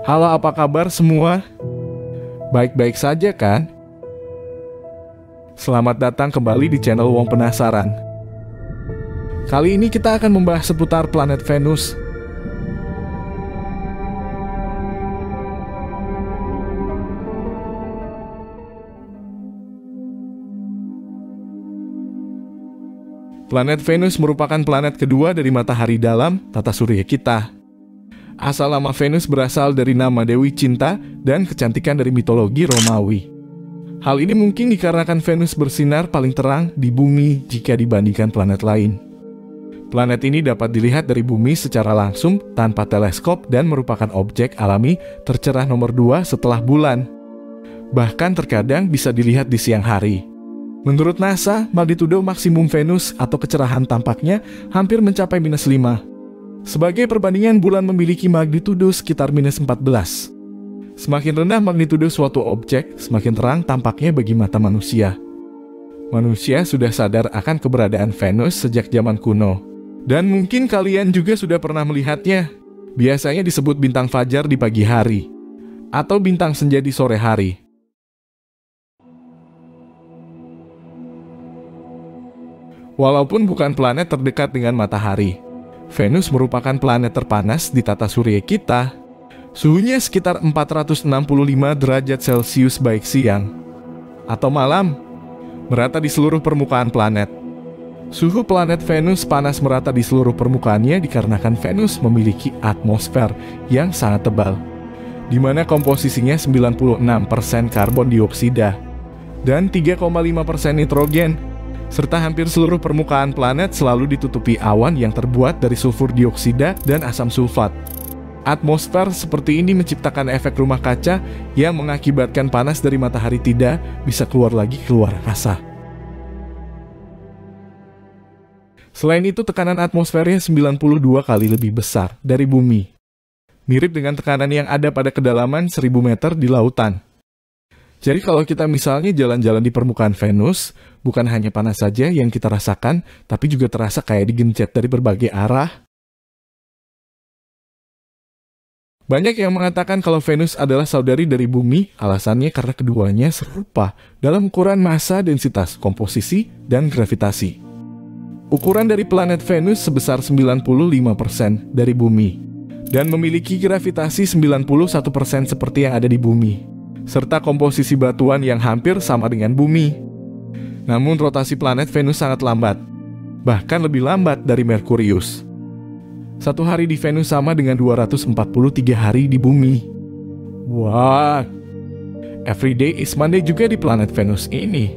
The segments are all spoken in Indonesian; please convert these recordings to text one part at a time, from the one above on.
Halo, apa kabar semua? Baik-baik saja kan? Selamat datang kembali di channel Wong Penasaran. Kali ini kita akan membahas seputar planet Venus. Planet Venus merupakan planet kedua dari matahari dalam tata surya kita. Asal nama Venus berasal dari nama Dewi Cinta dan kecantikan dari mitologi Romawi. Hal ini mungkin dikarenakan Venus bersinar paling terang di bumi jika dibandingkan planet lain. Planet ini dapat dilihat dari bumi secara langsung tanpa teleskop dan merupakan objek alami tercerah nomor 2 setelah bulan. Bahkan terkadang bisa dilihat di siang hari. Menurut NASA, magnitudo maksimum Venus atau kecerahan tampaknya hampir mencapai -5. Sebagai perbandingan, bulan memiliki magnitudo sekitar -14. Semakin rendah magnitudo suatu objek, semakin terang tampaknya bagi mata manusia. Manusia sudah sadar akan keberadaan Venus sejak zaman kuno. Dan mungkin kalian juga sudah pernah melihatnya. Biasanya disebut bintang fajar di pagi hari, atau bintang senja di sore hari. Walaupun bukan planet terdekat dengan matahari, Venus merupakan planet terpanas di tata surya kita. Suhunya sekitar 465 derajat Celcius baik siang atau malam, merata di seluruh permukaan planet. Suhu planet Venus panas merata di seluruh permukaannya dikarenakan Venus memiliki atmosfer yang sangat tebal, di mana komposisinya 96% karbon dioksida dan 3,5% nitrogen. Serta hampir seluruh permukaan planet selalu ditutupi awan yang terbuat dari sulfur dioksida dan asam sulfat. Atmosfer seperti ini menciptakan efek rumah kaca yang mengakibatkan panas dari matahari tidak bisa keluar lagi ke luar angkasa. Selain itu, tekanan atmosfernya 92 kali lebih besar dari bumi. Mirip dengan tekanan yang ada pada kedalaman 1000 meter di lautan. Jadi kalau kita misalnya jalan-jalan di permukaan Venus, bukan hanya panas saja yang kita rasakan, tapi juga terasa kayak digencet dari berbagai arah. Banyak yang mengatakan kalau Venus adalah saudari dari bumi, alasannya karena keduanya serupa dalam ukuran massa, densitas, komposisi, dan gravitasi. Ukuran dari planet Venus sebesar 95% dari bumi, dan memiliki gravitasi 91% seperti yang ada di bumi, serta komposisi batuan yang hampir sama dengan bumi. Namun rotasi planet Venus sangat lambat, bahkan lebih lambat dari Merkurius. Satu hari di Venus sama dengan 243 hari di bumi. Wah, every day is Monday juga di planet Venus ini.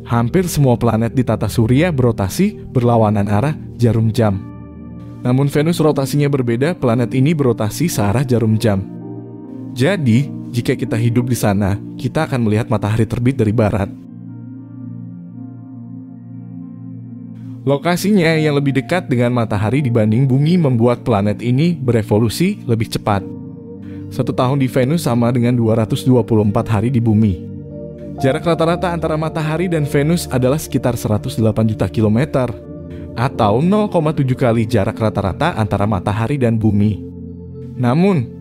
Hampir semua planet di tata surya berotasi berlawanan arah jarum jam. Namun Venus rotasinya berbeda, planet ini berotasi searah jarum jam. Jadi, jika kita hidup di sana, kita akan melihat matahari terbit dari barat. Lokasinya yang lebih dekat dengan matahari dibanding bumi membuat planet ini berevolusi lebih cepat. 1 tahun di Venus sama dengan 224 hari di bumi. Jarak rata-rata antara matahari dan Venus adalah sekitar 108 juta kilometer, atau 0,7 kali jarak rata-rata antara matahari dan bumi. Namun,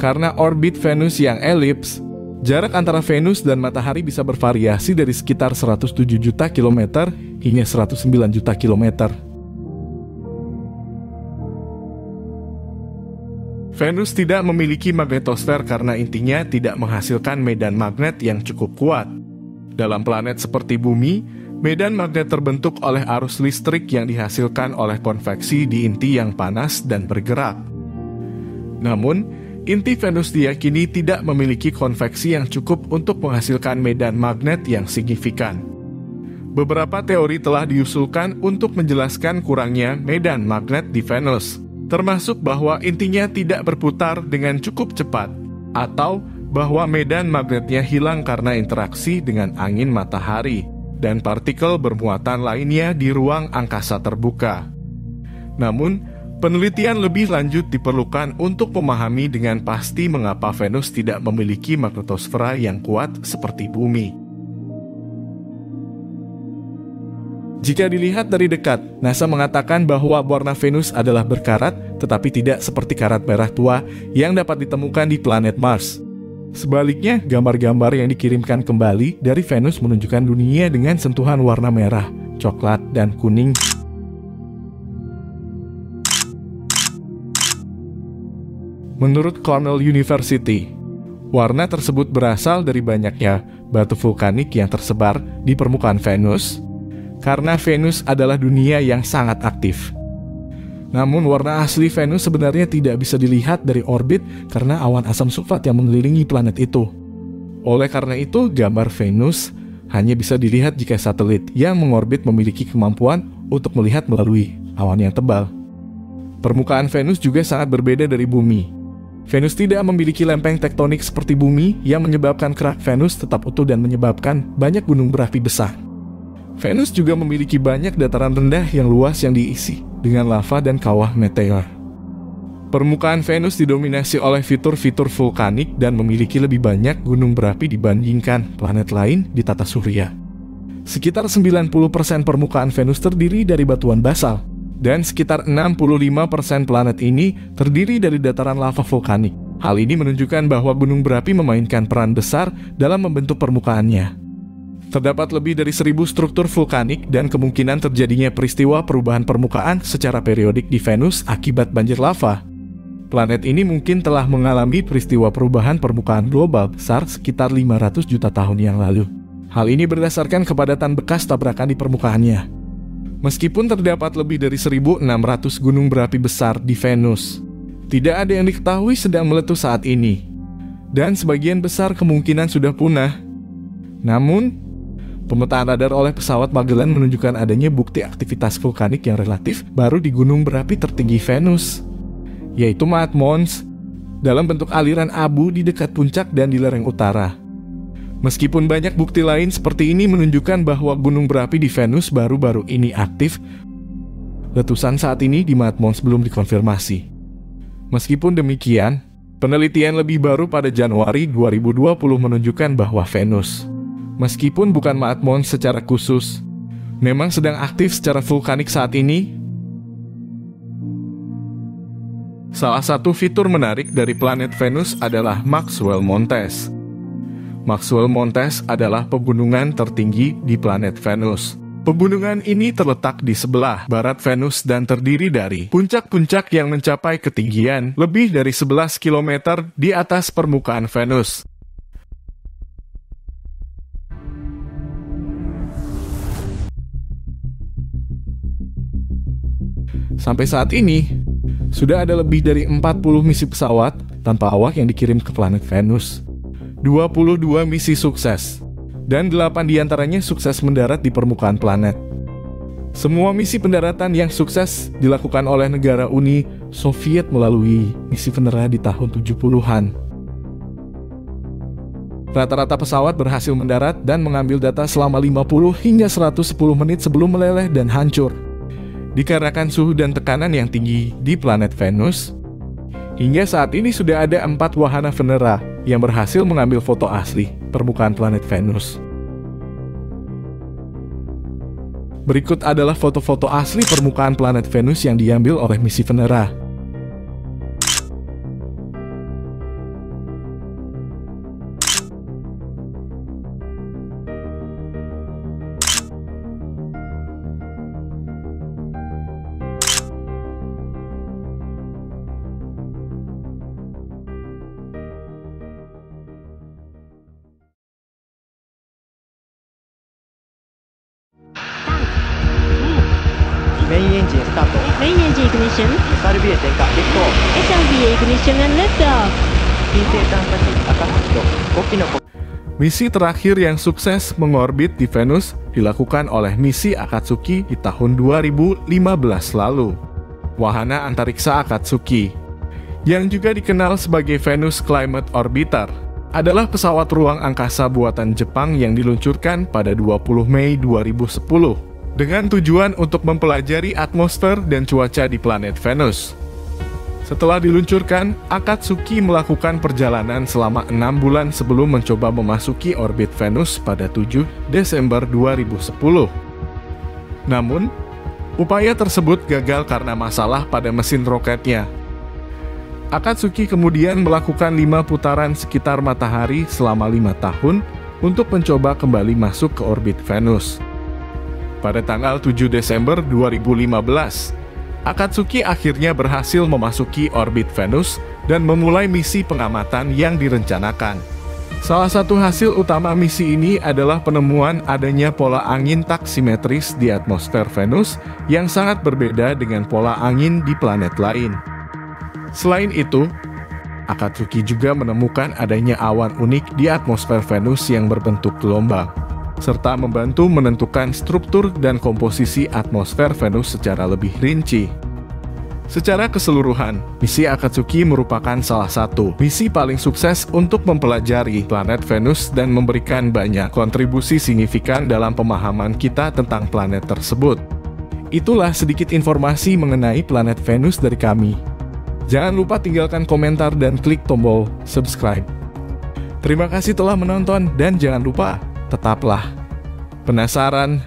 karena orbit Venus yang elips, jarak antara Venus dan matahari bisa bervariasi dari sekitar 107 juta kilometer hingga 109 juta kilometer. Venus tidak memiliki magnetosfer karena intinya tidak menghasilkan medan magnet yang cukup kuat. Dalam planet seperti bumi, medan magnet terbentuk oleh arus listrik yang dihasilkan oleh konveksi di inti yang panas dan bergerak. Namun, inti Venus diyakini tidak memiliki konveksi yang cukup untuk menghasilkan medan magnet yang signifikan. Beberapa teori telah diusulkan untuk menjelaskan kurangnya medan magnet di Venus, termasuk bahwa intinya tidak berputar dengan cukup cepat, atau bahwa medan magnetnya hilang karena interaksi dengan angin matahari dan partikel bermuatan lainnya di ruang angkasa terbuka. Namun, penelitian lebih lanjut diperlukan untuk memahami dengan pasti mengapa Venus tidak memiliki magnetosfer yang kuat seperti bumi. Jika dilihat dari dekat, NASA mengatakan bahwa warna Venus adalah berkarat, tetapi tidak seperti karat merah tua yang dapat ditemukan di planet Mars. Sebaliknya, gambar-gambar yang dikirimkan kembali dari Venus menunjukkan dunia dengan sentuhan warna merah, coklat, dan kuning. Menurut Cornell University, warna tersebut berasal dari banyaknya batu vulkanik yang tersebar di permukaan Venus, karena Venus adalah dunia yang sangat aktif. Namun warna asli Venus sebenarnya tidak bisa dilihat dari orbit karena awan asam sulfat yang mengelilingi planet itu. Oleh karena itu, gambar Venus hanya bisa dilihat jika satelit yang mengorbit memiliki kemampuan untuk melihat melalui awan yang tebal. Permukaan Venus juga sangat berbeda dari Bumi. Venus tidak memiliki lempeng tektonik seperti Bumi yang menyebabkan kerak Venus tetap utuh dan menyebabkan banyak gunung berapi besar. Venus juga memiliki banyak dataran rendah yang luas yang diisi dengan lava dan kawah meteor. Permukaan Venus didominasi oleh fitur-fitur vulkanik dan memiliki lebih banyak gunung berapi dibandingkan planet lain di tata surya. Sekitar 90% permukaan Venus terdiri dari batuan basal, dan sekitar 65% planet ini terdiri dari dataran lava vulkanik. Hal ini menunjukkan bahwa gunung berapi memainkan peran besar dalam membentuk permukaannya. Terdapat lebih dari 1000 struktur vulkanik dan kemungkinan terjadinya peristiwa perubahan permukaan secara periodik di Venus akibat banjir lava. Planet ini mungkin telah mengalami peristiwa perubahan permukaan global besar sekitar 500 juta tahun yang lalu. Hal ini berdasarkan kepadatan bekas tabrakan di permukaannya. Meskipun terdapat lebih dari 1.600 gunung berapi besar di Venus, tidak ada yang diketahui sedang meletus saat ini, dan sebagian besar kemungkinan sudah punah. Namun, pemetaan radar oleh pesawat Magellan menunjukkan adanya bukti aktivitas vulkanik yang relatif baru di gunung berapi tertinggi Venus, yaitu Mount Mons, dalam bentuk aliran abu di dekat puncak dan di lereng utara. Meskipun banyak bukti lain seperti ini menunjukkan bahwa gunung berapi di Venus baru-baru ini aktif, letusan saat ini di Mount Mons belum dikonfirmasi. Meskipun demikian, penelitian lebih baru pada Januari 2020 menunjukkan bahwa Venus, meskipun bukan Mount Mons secara khusus, memang sedang aktif secara vulkanik saat ini. Salah satu fitur menarik dari planet Venus adalah Maxwell Montes. Maxwell Montes adalah pegunungan tertinggi di planet Venus. Pegunungan ini terletak di sebelah barat Venus dan terdiri dari puncak-puncak yang mencapai ketinggian lebih dari 11 km di atas permukaan Venus. Sampai saat ini, sudah ada lebih dari 40 misi pesawat tanpa awak yang dikirim ke planet Venus. 22 misi sukses, dan 8 diantaranya sukses mendarat di permukaan planet. Semua misi pendaratan yang sukses dilakukan oleh negara Uni Soviet melalui misi Venera di tahun 70-an. Rata-rata pesawat berhasil mendarat dan mengambil data selama 50 hingga 110 menit sebelum meleleh dan hancur. Dikarenakan suhu dan tekanan yang tinggi di planet Venus, hingga saat ini sudah ada 4 wahana Venera yang berhasil mengambil foto asli permukaan planet Venus. Berikut adalah foto-foto asli permukaan planet Venus yang diambil oleh misi Venera. Main engine start. Main engine ignition. SRBA 点火。リフトオフ。 SRBA ignition and liftoff. 金星探査機赤八と5機の Misi terakhir yang sukses mengorbit di Venus dilakukan oleh misi Akatsuki di tahun 2015 lalu. Wahana antariksa Akatsuki, yang juga dikenal sebagai Venus Climate Orbiter, adalah pesawat ruang angkasa buatan Jepang yang diluncurkan pada 20 Mei 2010. Dengan tujuan untuk mempelajari atmosfer dan cuaca di planet Venus. Setelah diluncurkan, Akatsuki melakukan perjalanan selama 6 bulan sebelum mencoba memasuki orbit Venus pada 7 Desember 2010. Namun, upaya tersebut gagal karena masalah pada mesin roketnya. Akatsuki kemudian melakukan 5 putaran sekitar matahari selama 5 tahun untuk mencoba kembali masuk ke orbit Venus. Pada tanggal 7 Desember 2015, Akatsuki akhirnya berhasil memasuki orbit Venus dan memulai misi pengamatan yang direncanakan. Salah satu hasil utama misi ini adalah penemuan adanya pola angin tak simetris di atmosfer Venus yang sangat berbeda dengan pola angin di planet lain. Selain itu, Akatsuki juga menemukan adanya awan unik di atmosfer Venus yang berbentuk gelombang, serta membantu menentukan struktur dan komposisi atmosfer Venus secara lebih rinci. Secara keseluruhan, misi Akatsuki merupakan salah satu misi paling sukses untuk mempelajari planet Venus dan memberikan banyak kontribusi signifikan dalam pemahaman kita tentang planet tersebut. Itulah sedikit informasi mengenai planet Venus dari kami. Jangan lupa tinggalkan komentar dan klik tombol subscribe. Terima kasih telah menonton dan jangan lupa tetaplah penasaran